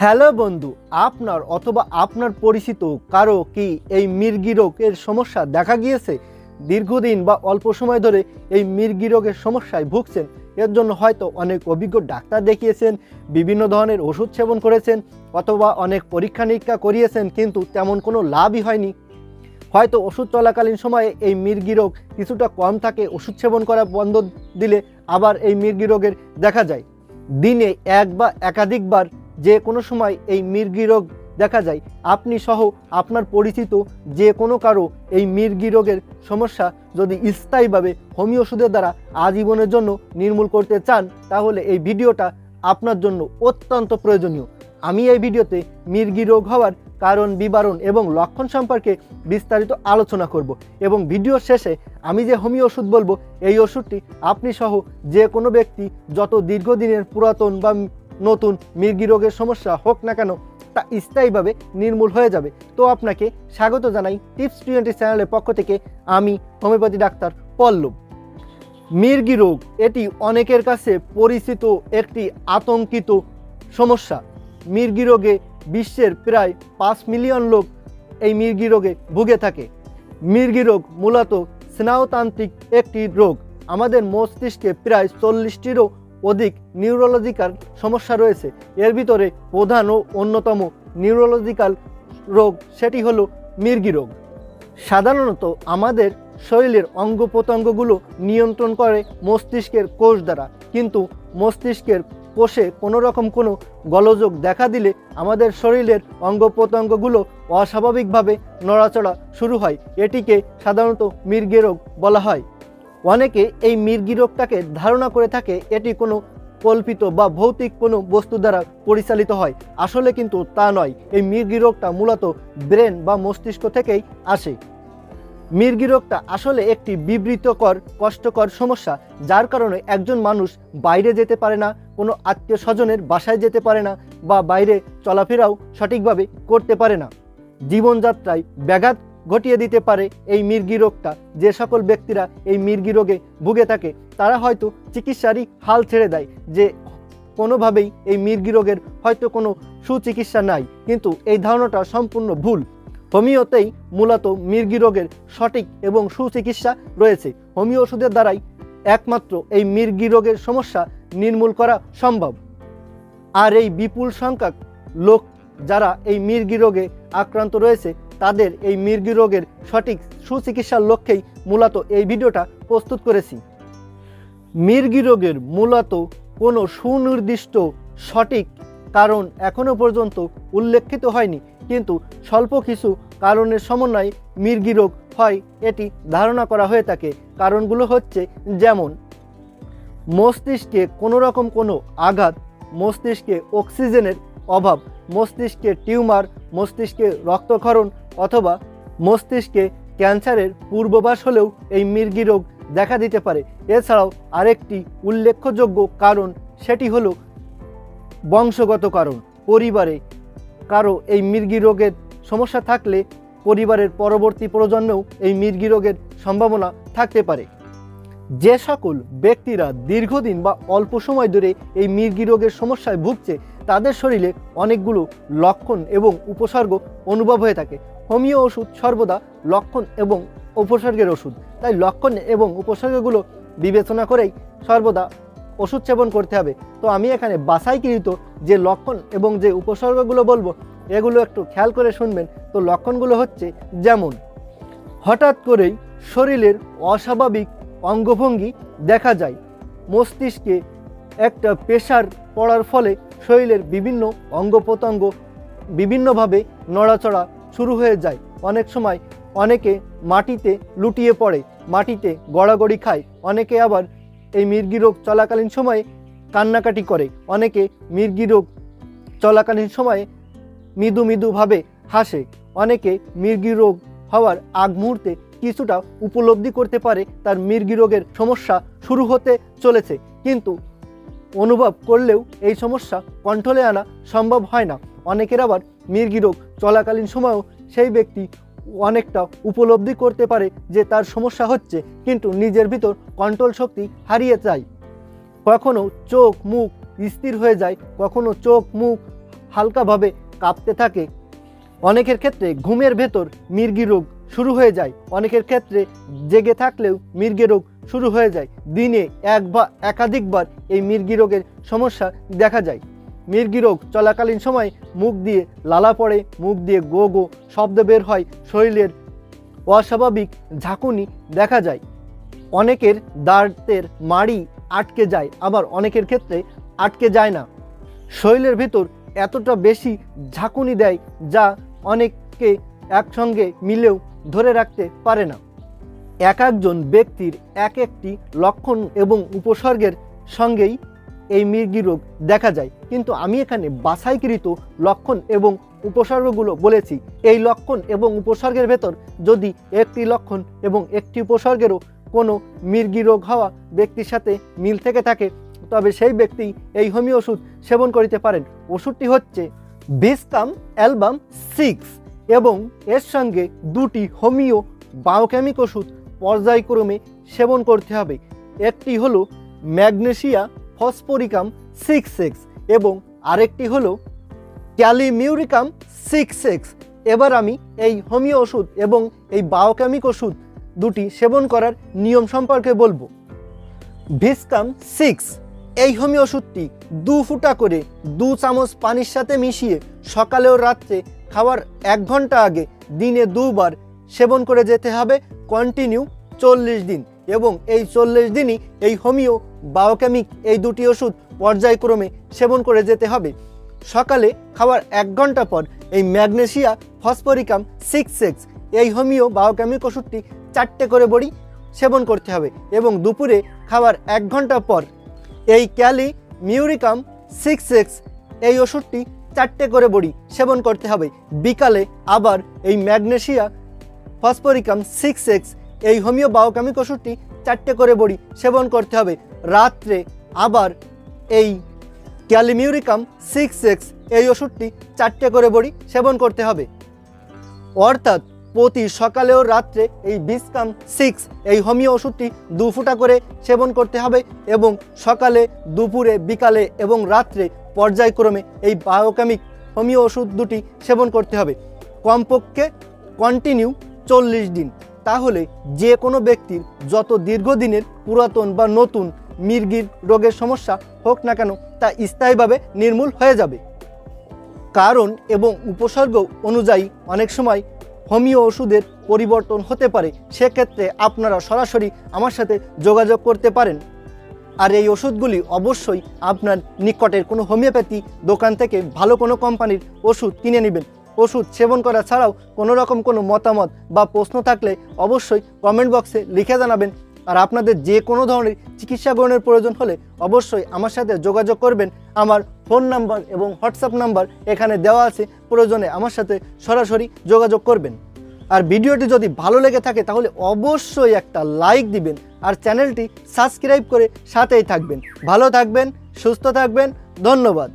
Hello বন্ধু, আপনার অথবা আপনার পরিচিত কারো কি এই মির্গি রোগের সমস্যা দেখা গিয়েছে? দীর্ঘদিন বা অল্প সময় ধরে এই মির্গি রোগের সমস্যায় ভুগছেন। এর জন্য হয়তো অনেক অভিজ্ঞ ডাক্তার দেখিয়েছেন, বিভিন্ন ধরনের ওষুধ সেবন করেছেন, অথবা অনেক পরীক্ষা নিরীক্ষা করিয়েছেন, কিন্তু তেমন কোনো লাভই হয়নি। হয়তো ওষুধ চলাকালীন সময়ে এই মির্গি রোগ কিছুটা কম থাকে, ওষুধ সেবন করা বন্ধ দিলে আবার এই মির্গি রোগের দেখা যায়। দিনে এক বা একাধিকবার যে কোনো সময় এই মির্গি রোগ দেখা যায়। আপনি সহ আপনার পরিচিত যে কোনো কারো এই মির্গি রোগের সমস্যা যদি স্থায়ীভাবে হোমিও ওষুধের দ্বারা আজীবনের জন্য নির্মূল করতে চান, তাহলে এই ভিডিওটা আপনার জন্য অত্যন্ত প্রয়োজনীয়। আমি এই ভিডিওতে মির্গি রোগ হওয়ার কারণ, বিবরণ এবং লক্ষণ সম্পর্কে বিস্তারিত আলোচনা করব এবং ভিডিওর শেষে আমি যে হোমিও ওষুধ বলবো, এই ওষুধটি আপনি সহ যে কোনো ব্যক্তি যত দীর্ঘদিনের পুরাতন বা নতুন মির্গি রোগের সমস্যা হোক না কেন, তা স্থায়ীভাবে নির্মূল হয়ে যাবে। তো আপনাকে স্বাগত জানাই টিপস 20 চ্যানেলের পক্ষ থেকে। আমি হোমিওপ্যাথি ডাক্তার পল্লব। মির্গি রোগ এটি অনেকের কাছে পরিচিত একটি আতঙ্কিত সমস্যা। মির্গি রোগে বিশ্বের প্রায় 5 মিলিয়ন লোক এই মির্গি রোগে ভুগে থাকে। মির্গি রোগ মূলত স্নায়ুতান্ত্রিক একটি রোগ। আমাদের মস্তিষ্কে প্রায় 40টিরও অধিক নিউরোলজিক্যাল সমস্যা রয়েছে। এর ভিতরে প্রধান ও অন্যতম নিউরোলজিক্যাল রোগ সেটি হলো মির্গি রোগ। সাধারণত আমাদের শরীরের অঙ্গ প্রত্যঙ্গগুলো নিয়ন্ত্রণ করে মস্তিষ্কের কোষ দ্বারা, কিন্তু মস্তিষ্কের কোষে কোনো রকম কোনো গোলযোগ দেখা দিলে আমাদের শরীরের অঙ্গ প্রত্যঙ্গগুলো অস্বাভাবিকভাবে নড়াচড়া শুরু হয়। এটিকে সাধারণত মির্গি রোগ বলা হয়। অনেকে এই মির্গি রোগটাকে ধারণা করে থাকে এটি কোনো কল্পিত বা ভৌতিক কোনো বস্তু দ্বারা পরিচালিত হয়। আসলে কিন্তু তা নয়। এই মির্গি রোগটা মূলত ব্রেন বা মস্তিষ্ক থেকেই আসে। মির্গি রোগটা আসলে একটি বিবৃতকর, কষ্টকর সমস্যা, যার কারণে একজন মানুষ বাইরে যেতে পারে না, কোনো আত্মীয় স্বজনের বাসায় যেতে পারে না, বা বাইরে চলাফেরাও সঠিকভাবে করতে পারে না। জীবনযাত্রায় ব্যাঘাত ঘটিয়ে দিতে পারে এই মির্গি রোগটা। যে সকল ব্যক্তিরা এই মির্গি রোগে ভুগে থাকে তারা হয়তো চিকিৎসারই হাল ছেড়ে দেয়, যে কোনোভাবেই এই মির্গি রোগের হয়তো কোনো সুচিকিৎসা নাই। কিন্তু এই ধারণাটা সম্পূর্ণ ভুল। হোমিওতেই মূলত মির্গি রোগের সঠিক এবং সুচিকিৎসা রয়েছে। হোমিও ওষুধের দ্বারাই একমাত্র এই মির্গি রোগের সমস্যা নির্মূল করা সম্ভব। আর এই বিপুল সংখ্যক লোক যারা এই মির্গি রোগে আক্রান্ত রয়েছে, তাদের এই মির্গি রোগের সঠিক সুচিকিৎসার লক্ষ্যেই মূলত এই ভিডিওটা প্রস্তুত করেছি। মির্গি রোগের মূলত কোনো সুনির্দিষ্ট সঠিক কারণ এখনও পর্যন্ত উল্লেখিত হয়নি, কিন্তু স্বল্প কিছু কারণের সমন্বয়ে মির্গি রোগ হয় এটি ধারণা করা হয়ে থাকে। কারণগুলো হচ্ছে যেমন মস্তিষ্কে কোনো রকম কোনো আঘাত, মস্তিষ্কে অক্সিজেনের অভাব, মস্তিষ্কে টিউমার, মস্তিষ্কে রক্তক্ষরণ, অথবা মস্তিষ্কে ক্যান্সারের পূর্বাভাস হলেও এই মির্গি রোগ দেখা দিতে পারে। এছাড়াও আরেকটি উল্লেখযোগ্য কারণ সেটি হলো বংশগত কারণ। পরিবারে কারো এই মির্গি রোগের সমস্যা থাকলে পরিবারের পরবর্তী প্রজন্মেও এই মির্গি রোগের সম্ভাবনা থাকতে পারে। যে সকল ব্যক্তিরা দীর্ঘদিন বা অল্প সময় ধরে এই মির্গি রোগের সমস্যায় ভুগছে, তাদের শরীরে অনেকগুলো লক্ষণ এবং উপসর্গ অনুভব হয়ে থাকে। হোমিও ওষুধ সর্বদা লক্ষণ এবং উপসর্গের ওষুধ, তাই লক্ষণ এবং উপসর্গগুলো বিবেচনা করেই সর্বদা ওষুধ সেবন করতে হবে। তো আমি এখানে বাছাইকৃত যে লক্ষণ এবং যে উপসর্গগুলো বলবো, এগুলো একটু খেয়াল করে শুনবেন। তো লক্ষণগুলো হচ্ছে যেমন হঠাৎ করেই শরীরের অস্বাভাবিক অঙ্গভঙ্গি দেখা যায়, মস্তিষ্কে একটা প্রেশার পড়ার ফলে শরীরের বিভিন্ন অঙ্গ প্রত্যঙ্গ বিভিন্নভাবে নড়াচড়া শুরু হয়ে যায়। অনেক সময় অনেকে মাটিতে লুটিয়ে পড়ে, মাটিতে গড়াগড়ি খায়। অনেকে আবার এই মির্গি রোগ চলাকালীন সময়ে কান্নাকাটি করে। অনেকে মির্গি রোগ চলাকালীন সময়ে মৃদু মৃদুভাবে হাসে। অনেকে মির্গি রোগ হওয়ার আগ মুহূর্তে কিছুটা উপলব্ধি করতে পারে তার মির্গি রোগের সমস্যা শুরু হতে চলেছে, কিন্তু অনুভব করলেও এই সমস্যা কন্ট্রোলে আনা সম্ভব হয় না। অনেকের আবার মির্গি রোগ চলাকালীন সময়েও সেই ব্যক্তি অনেকটা উপলব্ধি করতে পারে যে তার সমস্যা হচ্ছে, কিন্তু নিজের ভিতর কন্ট্রোল শক্তি হারিয়ে যায়। কখনো চোখ মুখ স্থির হয়ে যায়, কখনো চোখ মুখ হালকাভাবে কাঁপতে থাকে। অনেকের ক্ষেত্রে ঘুমের ভেতর মির্গি রোগ শুরু হয়ে যায়, অনেকের ক্ষেত্রে জেগে থাকলেও মির্গি রোগ শুরু হয়ে যায়। দিনে এক বা একাধিকবার এই মির্গি রোগের সমস্যা দেখা যায়। মির্গি রোগ চলাকালীন সময় মুখ দিয়ে লালা পড়ে, মুখ দিয়ে গো গো শব্দ বের হয়, শরীরের অস্বাভাবিক ঝাঁকুনি দেখা যায়। অনেকের দাঁতের মাড়ি আটকে যায়, আবার অনেকের ক্ষেত্রে আটকে যায় না। শরীরের ভিতর এতটা বেশি ঝাঁকুনি দেয় যা অনেককে একসঙ্গে মিলেও ধরে রাখতে পারে না। এক একজন ব্যক্তির এক একটি লক্ষণ এবং উপসর্গের সঙ্গেই এই মির্গি রোগ দেখা যায়, কিন্তু আমি এখানে বাছাইকৃত লক্ষণ এবং উপসর্গগুলো বলেছি। এই লক্ষণ এবং উপসর্গের ভেতর যদি একটি লক্ষণ এবং একটি উপসর্গেরও কোনো মির্গি রোগ হওয়া ব্যক্তির সাথে মিল থেকে থাকে, তবে সেই ব্যক্তি এই হোমিও ওষুধ সেবন করিতে পারেন। ওষুধটি হচ্ছে ভিসকাম অ্যালবাম 6 এবং এর সঙ্গে দুটি হোমিও বায়োকেমিক ওষুধ পর্যায়ক্রমে সেবন করতে হবে। একটি হলো ম্যাগনেসিয়া ফসফরিকাম 6X এবং আরেকটি হলো ক্যালিমিউরিকাম 6X। এবার আমি এই হোমিও ওষুধ এবং এই বায়োকেমিক ওষুধ দুটি সেবন করার নিয়ম সম্পর্কে বলবো। ভিসকাম 6 এই হোমিও ওষুধটি 2 ফুটা করে 2 চামচ পানির সাথে মিশিয়ে সকালে ও রাত্রে খাওয়ার 1 ঘন্টা আগে দিনে 2 বার সেবন করে যেতে হবে কন্টিনিউ 40 দিন, এবং এই 40 দিনই এই হোমিও বায়োকেমিক এই দুটি ওষুধ পর্যায়ক্রমে সেবন করে যেতে হবে। সকালে খাওয়ার 1 ঘন্টা পর এই ম্যাগনেসিয়া ফসফরিকাম 6X এই হোমিও বায়োকেমিক ওষুধটি 4টে করে বড়ি সেবন করতে হবে, এবং দুপুরে খাওয়ার 1 ঘন্টা পর এই ক্যালিমিউরিকাম 6X এই ওষুধটি 4টে করে বড়ি সেবন করতে হবে। বিকালে আবার এই ম্যাগনেসিয়া ফসফরিকাম 6X এই হোমিও বায়োকেমিক ওষুধটি 4টে করে বড়ি সেবন করতে হবে। রাত্রে আবার এই ক্যালিমিউরিকাম 6X এই ওষুধটি 4টে করে বড়ি সেবন করতে হবে। অর্থাৎ প্রতি সকালে ও রাত্রে এই ভিসকাম 6 এই হোমিও ওষুধটি 2 ফুটা করে সেবন করতে হবে, এবং সকালে, দুপুরে, বিকালে এবং রাত্রে পর্যায়ক্রমে এই বায়োকেমিক হোমিও ওষুধ দুটি সেবন করতে হবে কমপক্ষে কন্টিনিউ 40 দিন। তাহলে যে কোনো ব্যক্তির যত দীর্ঘদিনের পুরাতন বা নতুন মির্গির রোগের সমস্যা হোক না কেন তা স্থায়ীভাবে নির্মূল হয়ে যাবে। কারণ এবং উপসর্গ অনুযায়ী অনেক সময় হোমিও ওষুধের পরিবর্তন হতে পারে, সেক্ষেত্রে আপনারা সরাসরি আমার সাথে যোগাযোগ করতে পারেন। আর এই ওষুধগুলি অবশ্যই আপনার নিকটের কোনো হোমিওপ্যাথি দোকান থেকে ভালো কোনো কোম্পানির ওষুধ কিনে নেবেন। ওষুধ সেবন করা ছাড়াও কোনো রকম কোনো মতামত বা প্রশ্ন থাকলে অবশ্যই কমেন্ট বক্সে লিখে জানাবেন। আর আপনাদের যে কোনো ধরনের চিকিৎসা গ্রহণের প্রয়োজন হলে অবশ্যই আমার সাথে যোগাযোগ করবেন। আমার ফোন নাম্বার এবং হোয়াটসঅ্যাপ নাম্বার এখানে দেওয়া আছে, প্রয়োজনে আমার সাথে সরাসরি যোগাযোগ করবেন। আর ভিডিওটি যদি ভালো লেগে থাকে তাহলে অবশ্যই একটা লাইক দিবেন আর চ্যানেলটি সাবস্ক্রাইব করে সাথেই থাকবেন। ভালো থাকবেন, সুস্থ থাকবেন, ধন্যবাদ।